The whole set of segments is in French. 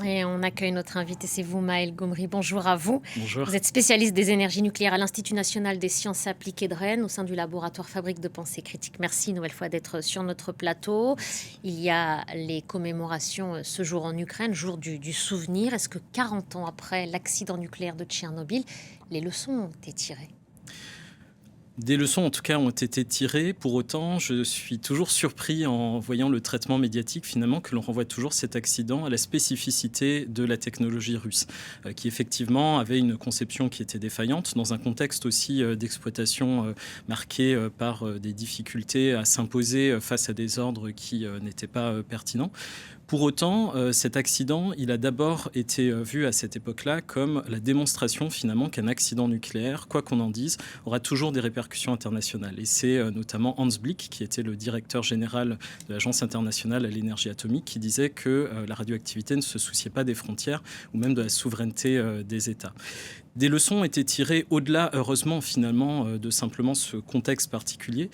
Et on accueille notre invité, c'est vous, Maël Gomri. Bonjour à vous. Bonjour. Vous êtes spécialiste des énergies nucléaires à l'Institut national des sciences appliquées de Rennes, au sein du laboratoire Fabrique de pensée critique. Merci une nouvelle fois d'être sur notre plateau. Merci. Il y a les commémorations ce jour en Ukraine, jour du souvenir. Est-ce que 40 ans après l'accident nucléaire de Tchernobyl, les leçons ont été tirées ? Des leçons, en tout cas, ont été tirées. Pour autant, je suis toujours surpris en voyant le traitement médiatique, finalement, que l'on renvoie toujours cet accident à la spécificité de la technologie russe, qui effectivement avait une conception qui était défaillante, dans un contexte aussi d'exploitation marqué par des difficultés à s'imposer face à des ordres qui n'étaient pas pertinents. Pour autant, cet accident, il a d'abord été vu à cette époque-là comme la démonstration finalement qu'un accident nucléaire, quoi qu'on en dise, aura toujours des répercussions internationales. Et c'est notamment Hans Blick, qui était le directeur général de l'Agence internationale à l'énergie atomique, qui disait que la radioactivité ne se souciait pas des frontières ou même de la souveraineté des États. Des leçons ont été tirées au-delà, heureusement, finalement, de simplement ce contexte particulier,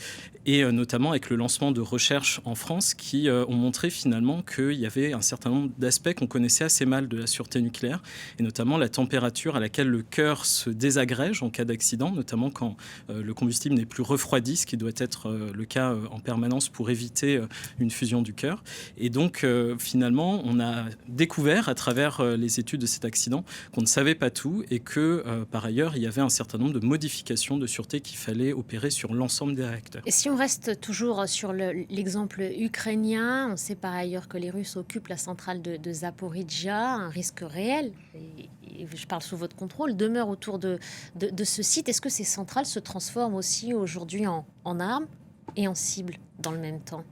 et notamment avec le lancement de recherches en France qui ont montré finalement qu'il y avait un certain nombre d'aspects qu'on connaissait assez mal de la sûreté nucléaire, et notamment la température à laquelle le cœur se désagrège en cas d'accident, notamment quand le combustible n'est plus refroidi, ce qui doit être le cas en permanence pour éviter une fusion du cœur. Et donc, finalement, on a découvert à travers les études de cet accident qu'on ne savait pas tout et que par ailleurs, il y avait un certain nombre de modifications de sûreté qu'il fallait opérer sur l'ensemble des réacteurs. Et si on reste toujours sur l'exemple ukrainien, on sait par ailleurs que les Russes occupent la centrale de Zaporizhzhia, un risque réel, et je parle sous votre contrôle, demeure autour de ce site. Est-ce que ces centrales se transforment aussi aujourd'hui en armes et en cibles dans le même temps ?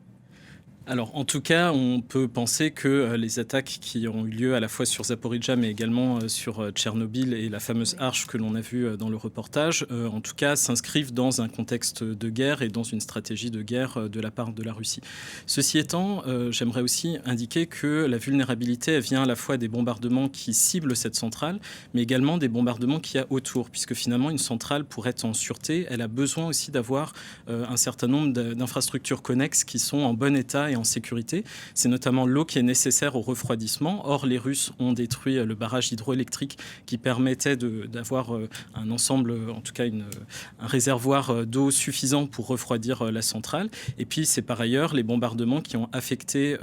Alors, en tout cas, on peut penser que les attaques qui ont eu lieu à la fois sur Zaporizhzhia, mais également sur Tchernobyl et la fameuse arche que l'on a vue dans le reportage, en tout cas, s'inscrivent dans un contexte de guerre et dans une stratégie de guerre de la part de la Russie. Ceci étant, j'aimerais aussi indiquer que la vulnérabilité, elle vient à la fois des bombardements qui ciblent cette centrale, mais également des bombardements qu'il y a autour, puisque finalement, une centrale, pour être en sûreté, elle a besoin aussi d'avoir un certain nombre d'infrastructures connexes qui sont en bon état et en sécurité. C'est notamment l'eau qui est nécessaire au refroidissement. Or, les Russes ont détruit le barrage hydroélectrique qui permettait d'avoir un ensemble, en tout cas un réservoir d'eau suffisant pour refroidir la centrale. Et puis, c'est par ailleurs les bombardements qui ont affecté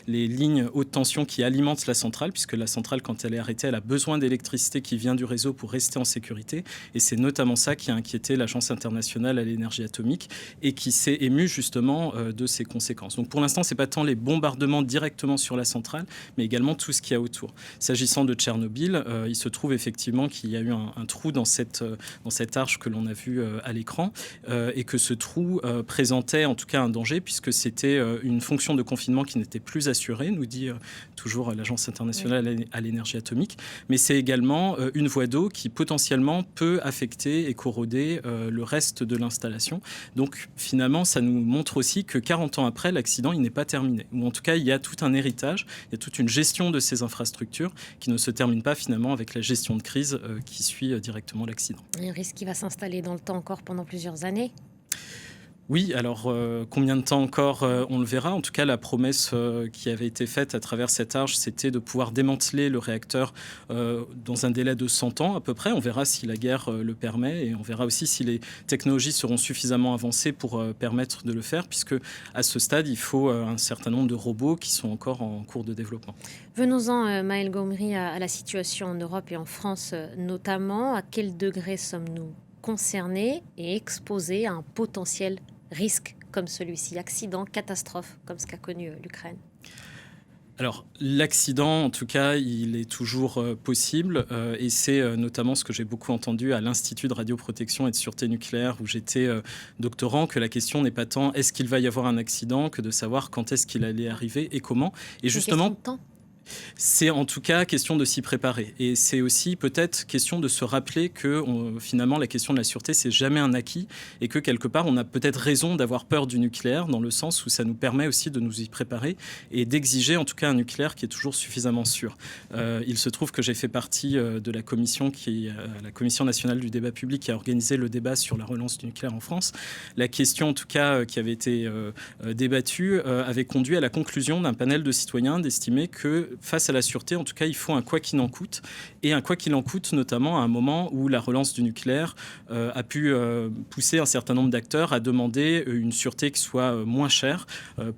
les lignes haute tension qui alimentent la centrale, puisque la centrale, quand elle est arrêtée, elle a besoin d'électricité qui vient du réseau pour rester en sécurité. Et c'est notamment ça qui a inquiété l'Agence internationale à l'énergie atomique et qui s'est émue justement de ces conséquences. Donc, pour l'instant, ce n'est pas tant les bombardements directement sur la centrale, mais également tout ce qu'il y a autour. S'agissant de Tchernobyl, il se trouve effectivement qu'il y a eu un trou dans cette arche que l'on a vue à l'écran, et que ce trou présentait en tout cas un danger, puisque c'était une fonction de confinement qui n'était plus assurée, nous dit toujours l'Agence internationale à l'énergie atomique, mais c'est également une voie d'eau qui potentiellement peut affecter et corroder le reste de l'installation. Donc finalement, ça nous montre aussi que 40 ans après, l'accident, il n'est pas terminé. Ou en tout cas, il y a tout un héritage, il y a toute une gestion de ces infrastructures qui ne se termine pas finalement avec la gestion de crise qui suit directement l'accident. Un risque qui va s'installer dans le temps encore pendant plusieurs années ? Oui, alors combien de temps encore, on le verra. En tout cas, la promesse qui avait été faite à travers cette arche, c'était de pouvoir démanteler le réacteur dans un délai de 100 ans à peu près. On verra si la guerre le permet, et on verra aussi si les technologies seront suffisamment avancées pour permettre de le faire, puisque à ce stade, il faut un certain nombre de robots qui sont encore en cours de développement. Venons-en, Maël Gomri, à la situation en Europe et en France notamment. À quel degré sommes-nous concernés et exposés à un potentiel risque comme celui-ci, accident, catastrophe, comme ce qu'a connu l'Ukraine? Alors, l'accident, en tout cas, il est toujours possible, et c'est notamment ce que j'ai beaucoup entendu à l'Institut de radioprotection et de sûreté nucléaire où j'étais doctorant, que la question n'est pas tant est-ce qu'il va y avoir un accident que de savoir quand est-ce qu'il allait arriver et comment. Et justement, une question de temps. c'est en tout cas question de s'y préparer. Et c'est aussi peut-être question de se rappeler que finalement, la question de la sûreté, c'est jamais un acquis, et que quelque part, on a peut-être raison d'avoir peur du nucléaire, dans le sens où ça nous permet aussi de nous y préparer et d'exiger en tout cas un nucléaire qui est toujours suffisamment sûr. Il se trouve que j'ai fait partie de la commission la Commission nationale du débat public, qui a organisé le débat sur la relance du nucléaire en France. La question, en tout cas, qui avait été débattue, avait conduit à la conclusion d'un panel de citoyens d'estimer que face à la sûreté, en tout cas, il faut un quoi qu'il en coûte. Et un quoi qu'il en coûte, notamment à un moment où la relance du nucléaire a pu pousser un certain nombre d'acteurs à demander une sûreté qui soit moins chère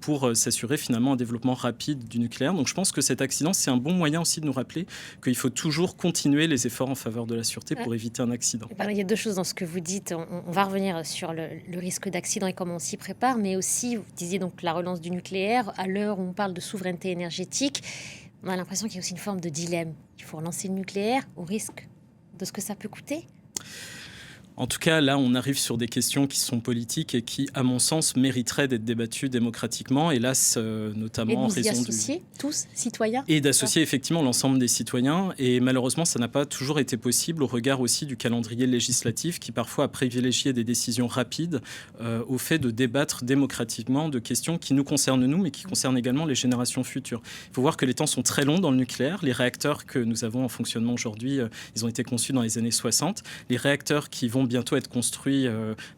pour s'assurer finalement un développement rapide du nucléaire. Donc je pense que cet accident, c'est un bon moyen aussi de nous rappeler qu'il faut toujours continuer les efforts en faveur de la sûreté pour éviter un accident. Il y a deux choses dans ce que vous dites. On va revenir sur le risque d'accident et comment on s'y prépare, mais aussi, vous disiez donc la relance du nucléaire. À l'heure où on parle de souveraineté énergétique, on a l'impression qu'il y a aussi une forme de dilemme. Il faut relancer le nucléaire au risque de ce que ça peut coûter. En tout cas, là, on arrive sur des questions qui sont politiques et qui, à mon sens, mériteraient d'être débattues démocratiquement. Hélas, notamment en raison et de nous y associer, tous, citoyens. Et d'associer effectivement l'ensemble des citoyens. Et malheureusement, ça n'a pas toujours été possible au regard aussi du calendrier législatif qui parfois a privilégié des décisions rapides au fait de débattre démocratiquement de questions qui nous concernent nous, mais qui concernent également les générations futures. Il faut voir que les temps sont très longs dans le nucléaire. Les réacteurs que nous avons en fonctionnement aujourd'hui, ils ont été conçus dans les années 60. Les réacteurs qui vont bientôt être construits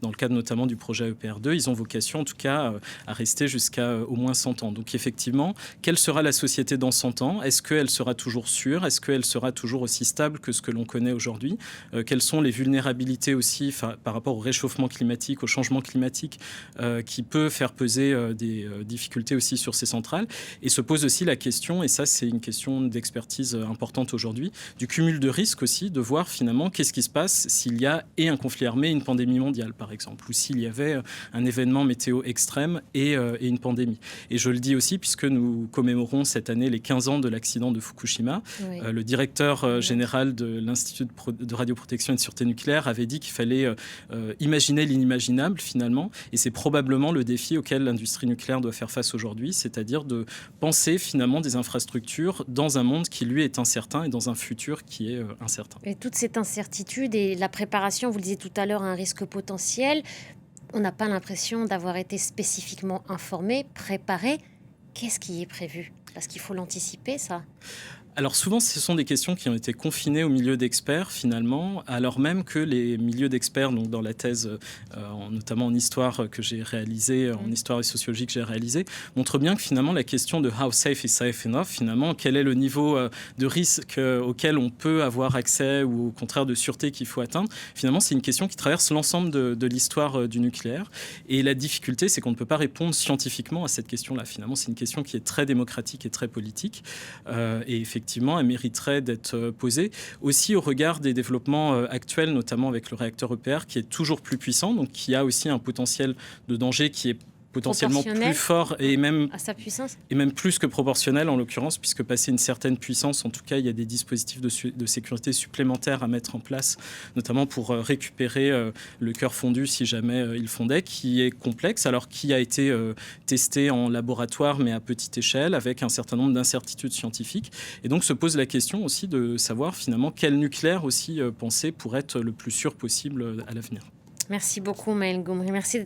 dans le cadre notamment du projet EPR2, ils ont vocation en tout cas à rester jusqu'à au moins 100 ans. Donc effectivement, quelle sera la société dans 100 ans? Est-ce qu'elle sera toujours sûre? Est-ce qu'elle sera toujours aussi stable que ce que l'on connaît aujourd'hui? Quelles sont les vulnérabilités aussi par rapport au réchauffement climatique, au changement climatique qui peut faire peser des difficultés aussi sur ces centrales? Et se pose aussi la question, et ça c'est une question d'expertise importante aujourd'hui, du cumul de risques aussi, de voir finalement qu'est-ce qui se passe s'il y a un conflit armé, une pandémie mondiale par exemple, ou s'il y avait un événement météo extrême et une pandémie. Et je le dis aussi puisque nous commémorons cette année les 15 ans de l'accident de Fukushima. Oui. Le directeur général de l'Institut de radioprotection et de sûreté nucléaire avait dit qu'il fallait imaginer l'inimaginable finalement, et c'est probablement le défi auquel l'industrie nucléaire doit faire face aujourd'hui, c'est-à-dire de penser finalement des infrastructures dans un monde qui lui est incertain et dans un futur qui est incertain. Et toute cette incertitude et la préparation, vous le disiez tout à l'heure, un risque potentiel, on n'a pas l'impression d'avoir été spécifiquement informé, préparé. Qu'est-ce qui est prévu? Parce qu'il faut l'anticiper, ça. Alors souvent, ce sont des questions qui ont été confinées au milieu d'experts, finalement, alors même que les milieux d'experts, donc dans la thèse, notamment en histoire que j'ai réalisée, en histoire et sociologie que j'ai réalisée, montrent bien que finalement, la question de « how safe is safe enough », finalement, quel est le niveau de risque auquel on peut avoir accès ou au contraire de sûreté qu'il faut atteindre, finalement, c'est une question qui traverse l'ensemble de l'histoire du nucléaire. Et la difficulté, c'est qu'on ne peut pas répondre scientifiquement à cette question-là. Finalement, c'est une question qui est très démocratique et très politique. Et effectivement, elle mériterait d'être posée aussi au regard des développements actuels, notamment avec le réacteur EPR qui est toujours plus puissant, donc qui a aussi un potentiel de danger qui est potentiellement plus fort et même à sa puissance et même plus que proportionnel en l'occurrence, puisque passer une certaine puissance, en tout cas il y a des dispositifs de sécurité supplémentaires à mettre en place, notamment pour récupérer le cœur fondu si jamais il fondait, qui est complexe, alors qui a été testé en laboratoire mais à petite échelle avec un certain nombre d'incertitudes scientifiques, et donc se pose la question aussi de savoir finalement quel nucléaire aussi penser pour être le plus sûr possible à l'avenir. Merci beaucoup Maëlle Gomri, merci